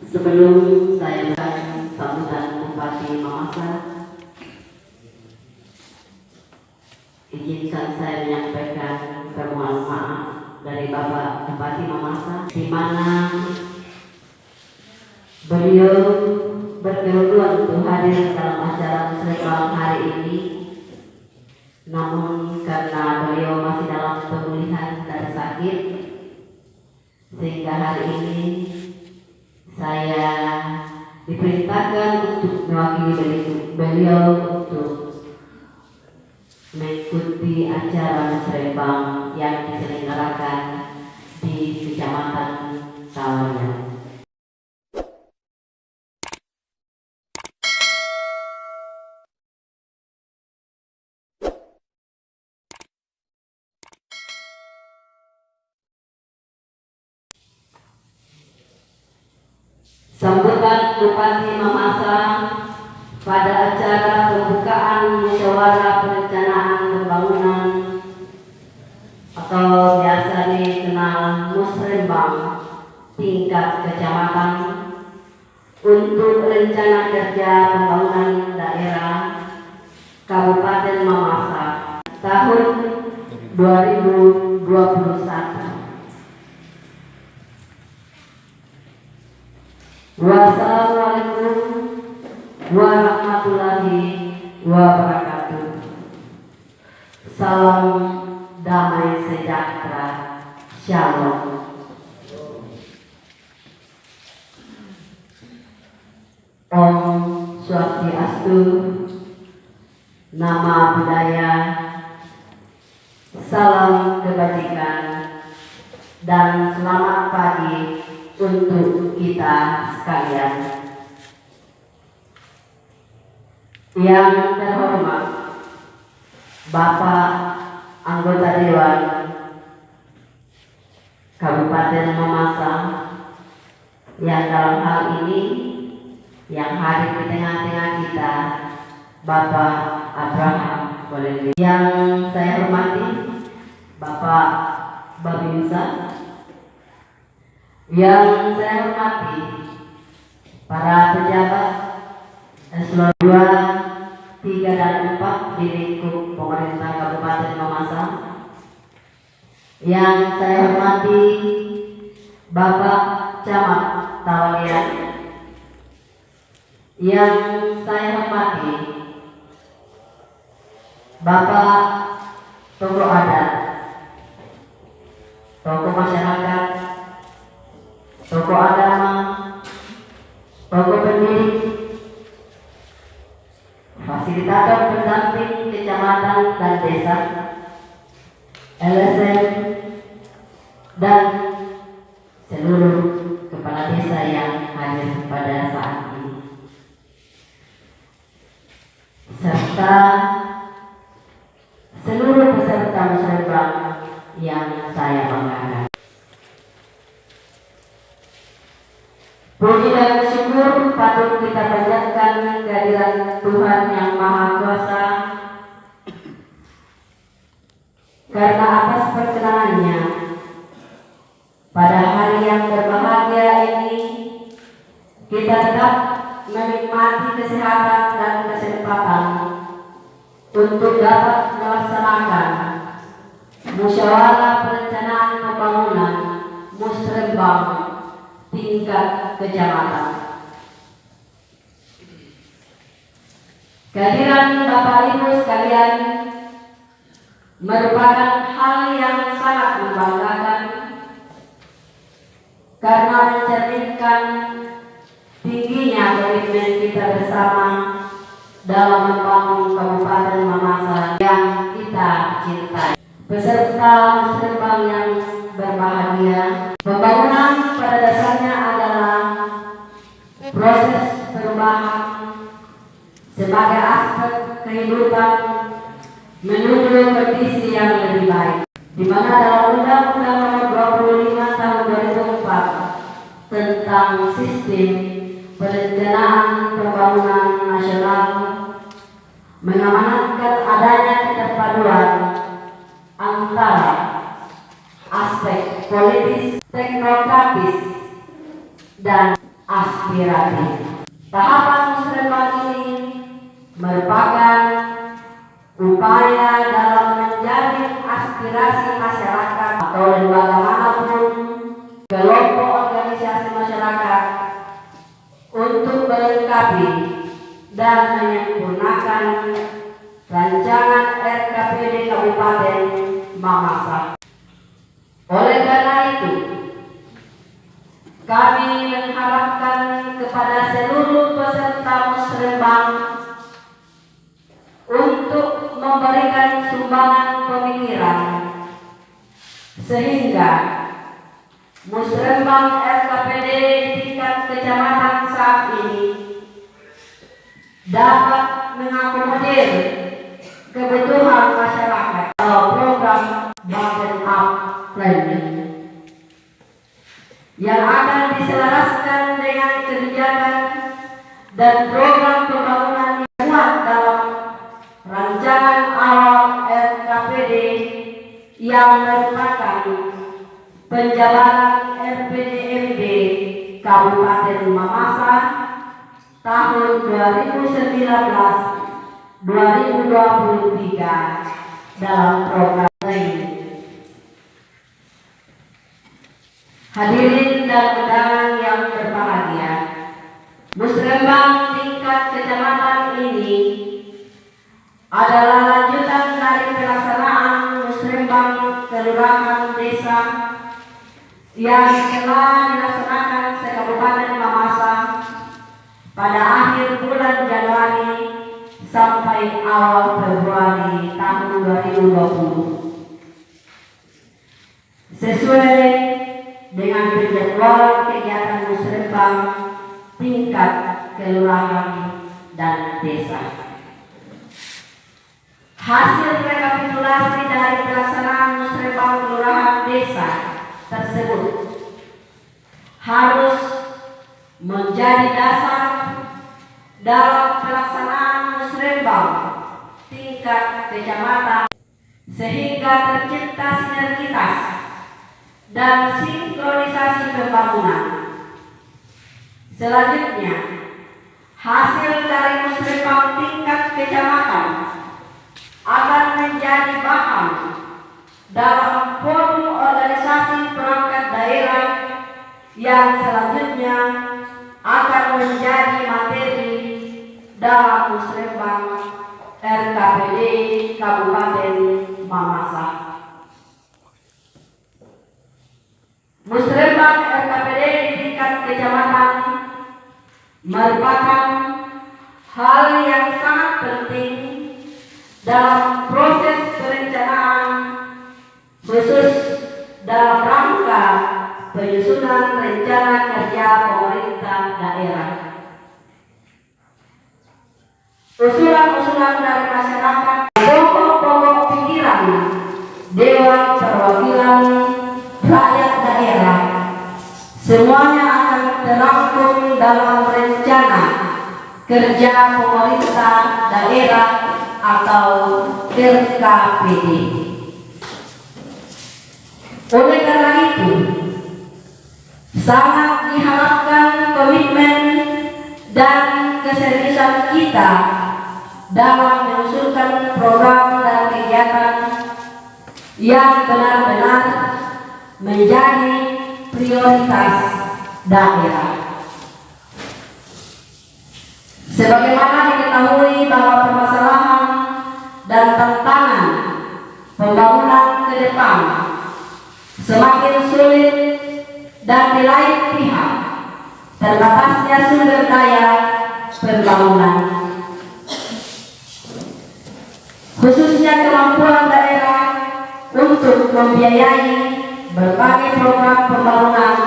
Sebelum saya sambutan Bupati Mamasa, izinkan saya menyampaikan permohonan maaf dari Bapak Bupati Mamasa, di mana beliau berkeluhan untuk hadir dalam acara musrembang hari ini. Namun karena beliau masih dalam pemulihan dari sakit, sehingga hari ini saya diperintahkan untuk mewakili beliau untuk mengikuti acara musrembang yang diselenggarakan di Kecamatan Sawarna. Sambutan Bupati Mamasa pada acara pembukaan musyawarah perencanaan pembangunan atau biasa dikenal musrembang tingkat kecamatan untuk rencana kerja pembangunan daerah Kabupaten Mamasa tahun 2021. Wassalamualaikum warahmatullahi wabarakatuh. Salam damai sejahtera. Shalom. Om Swastiastu, nama budaya, salam kebajikan, dan selamat pagi untuk kita sekalian. Yang terhormat Bapak Anggota Dewan Kabupaten Mamasa, yang dalam hal ini yang hadir di tengah-tengah kita, Bapak Abraham Kolende. Yang saya hormati Bapak Babinsa. Yang saya hormati para pejabat eselon 2, 3, dan 4 di lingkup pemerintah Kabupaten Mamasa. Yang saya hormati Bapak Camat Tawalian. Yang saya hormati Bapak tokoh adat, tokoh masyarakat, tokoh agama, tokoh pendidik, fasilitator pendamping kecamatan dan desa, LSM, dan seluruh kepala desa yang hadir pada saat ini, serta seluruh peserta musrembang yang saya banggakan. Puji dan syukur patut kita panjatkan kehadiran Tuhan Yang Maha Kuasa, karena atas perkenanannya pada hari yang berbahagia ini kita tetap menikmati kesehatan dan kesempatan untuk dapat melaksanakan musyawarah perencanaan pembangunan musrembang tingkat kecamatan. Kehadiran Bapak Ibu sekalian merupakan hal yang sangat membanggakan, karena mencerminkan tingginya komitmen kita bersama dalam membangun Kabupaten Mamasa yang kita cintai. Peserta musrembang yang berbahagia, pembangunan pada dasarnya adalah proses perubahan sebagai aspek kehidupan menuju kondisi yang lebih baik, di mana dalam Undang-Undang Nomor 25 Tahun 2004 tentang Sistem Perencanaan Pembangunan Nasional mengamanatkan adanya keterpaduan antara aspek politis, teknokratis, dan aspirasi. Tahapan musrembang ini merupakan upaya dalam menjaring aspirasi masyarakat atau lembaga manapun, kelompok organisasi masyarakat untuk melengkapi dan menyempurnakan rancangan RKPD Kabupaten Mamasa. Oleh karena itu, kami mengharapkan kepada seluruh peserta musrembang untuk memberikan sumbangan pemikiran sehingga musrembang RKPD di tingkat kecamatan saat ini dapat mengakomodir kebutuhan masyarakat atau program bottom up planning yang akan diselaraskan dengan kebijakan dan program pembangunan yang kuat dalam rancangan awal RKPD yang merupakan penjabaran RPJMD Kabupaten Mamasa tahun 2019-2023 dalam program ini. Hadirin dan undangan yang berbahagia, musrembang tingkat kecamatan ini adalah lanjutan dari pelaksanaan musrembang kelurahan desa yang telah dilaksanakan se-Kabupaten Mamasa pada akhir bulan Januari sampai awal Februari tahun 2020. Sesuai dengan penjadwalan kegiatan musrembang tingkat kelurahan dan desa. Hasil rekapitulasi dari pelaksanaan musrembang kelurahan desa tersebut harus menjadi dasar dalam pelaksanaan musrembang tingkat kecamatan sehingga tercipta sinergitas dan sinkronisasi pembangunan. Selanjutnya, hasil dari musrembang tingkat kecamatan akan menjadi bahan dalam forum organisasi perangkat daerah yang selanjutnya akan menjadi materi dalam musrembang RKPD Kabupaten Mamasa. Musrembang RKPD di tingkat kecamatan merupakan hal yang sangat penting dalam proses perencanaan, khusus dalam rangka penyusunan rencana kerja pemerintah daerah. Usulan-usulan dari masyarakat, pokok-pokok pikiran Dewan Perwakilan Rakyat Daerah, semuanya akan terangkum dalam rencana kerja pemerintah daerah atau RKPD. Oleh karena itu, sangat diharapkan komitmen dan keseriusan kita dalam mengusulkan program dan kegiatan yang benar-benar menjadi prioritas daerah. Sebagaimana diketahui bahwa permasalahan dan tantangan pembangunan ke depan semakin sulit dan di lain pihak terbatasnya sumber daya pembangunan, khususnya kemampuan daerah untuk membiayai berbagai program pembangunan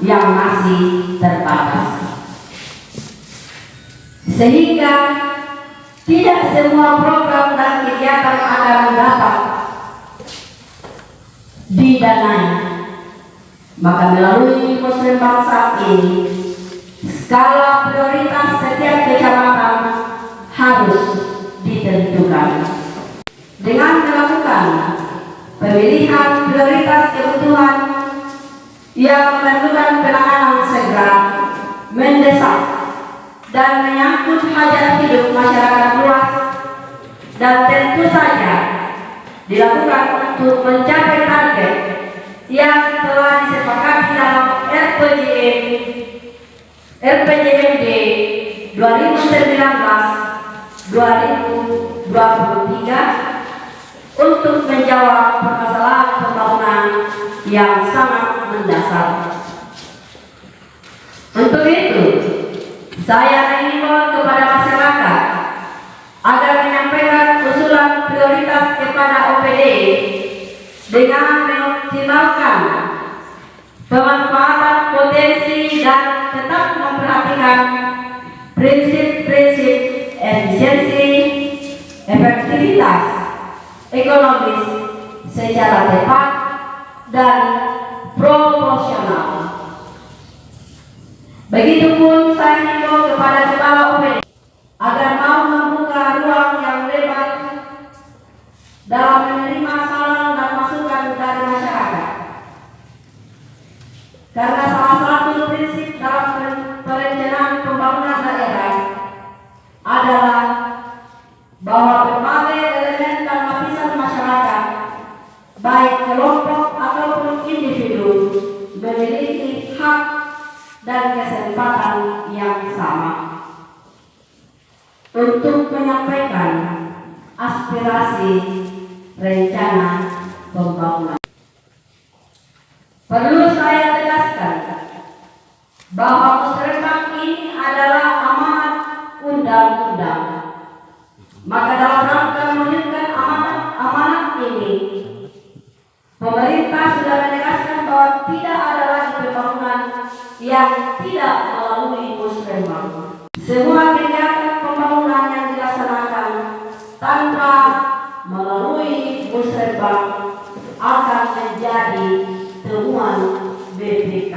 yang masih terbatas, sehingga tidak semua program dan kegiatan akan dapat didanai. Maka melalui musrembang saat ini, skala prioritas setiap kecamatan harus ditentukan dengan melakukan pemilihan prioritas kebutuhan yang memerlukan penanganan segera mendesak dan menyangkut hajat hidup masyarakat luas, dan tentu saja dilakukan untuk mencapai target yang telah disepakati dalam RPJMD 2019-2023 untuk menjawab permasalahan pembangunan yang sangat mendasar. Untuk itu, saya mengimbau kepada masyarakat agar menyampaikan usulan prioritas kepada OPD dengan mengoptimalkan pemanfaatan potensi dan tetap memperhatikan prinsip-prinsip efisiensi, efektivitas, ekonomis secara tepat dan proporsional. Begitupun saya himbau kepada kepala OPD agar mau membuka ruang yang lebar dalam menerima saran dan masukan dari masyarakat. Karena salah satu prinsip dalam perencanaan pembangunan daerah adalah bahwa berbagai elemen dan lapisan masyarakat, baik kelompok ataupun individu, memiliki hak dan kesempatan yang sama untuk menyampaikan aspirasi rencana pembangunan. Perlu saya tegaskan bahwa musrenbang ini adalah amanat undang-undang. Maka dalam rangka mewujudkan amanat ini, pemerintah sudah menegaskan bahwa tidak ada lagi pembangunan yang tidak melalui musrenbang. Semua kegiatan pembangunan yang dilaksanakan tanpa melalui musrenbang akan menjadi temuan BPK,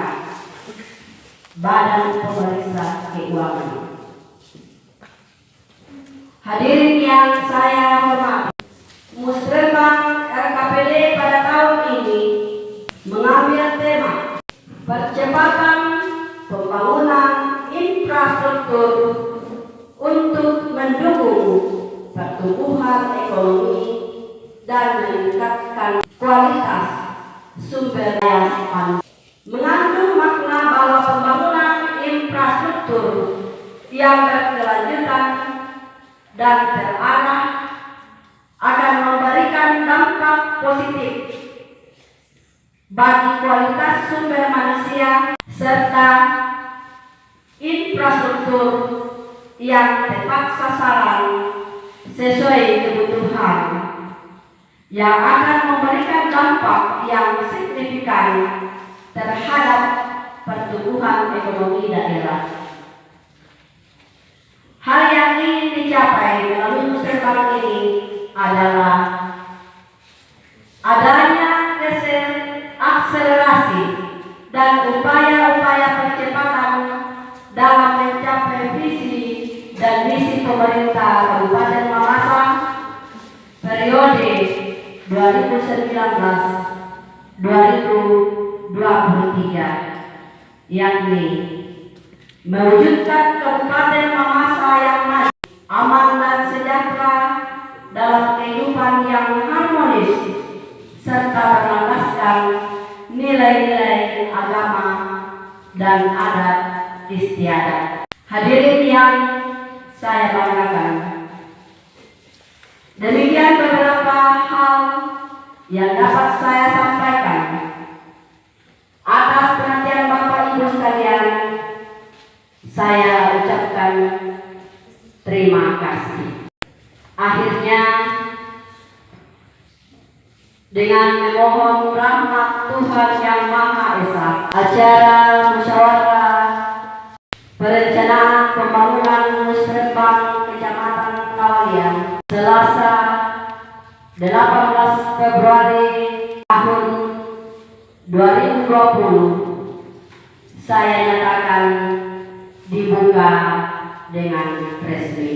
Badan Pemeriksa Keuangan. Hadirin yang saya hormati, musrenbang RKPD pada tahun ini mengambil tema percepatan pembangunan infrastruktur untuk mendukung pertumbuhan ekonomi dan meningkatkan kualitas sumber daya manusia. Mengandung makna bahwa pembangunan infrastruktur yang berkelanjutan dan terarah akan memberikan dampak positif bagi kualitas sumber manusia serta infrastruktur yang tepat sasaran sesuai kebutuhan, yang akan memberikan dampak yang signifikan terhadap pertumbuhan ekonomi daerah. Hal yang ingin dicapai melalui musrenbang ini adalah adanya akselerasi dan upaya-upaya percepatan dalam mencapai visi dan misi pemerintah Kabupaten Mamasa periode 2019-2023, yakni mewujudkan Kabupaten Mamasa yang maju, aman dan sejahtera dalam kehidupan yang harmonis serta berlandaskan nilai-nilai agama dan adat istiadat. Hadirin yang saya banggakan, demikian beberapa hal yang dapat saya sampaikan. Atas perhatian Bapak Ibu sekalian, saya ucapkan terima kasih. Akhirnya, dengan memohon rahmat Tuhan Yang Maha Esa, acara musyawarah perencanaan pembangunan musrenbang Kecamatan Kawayan Selasa 18 Februari tahun 2020 saya nyatakan dibuka dengan resmi.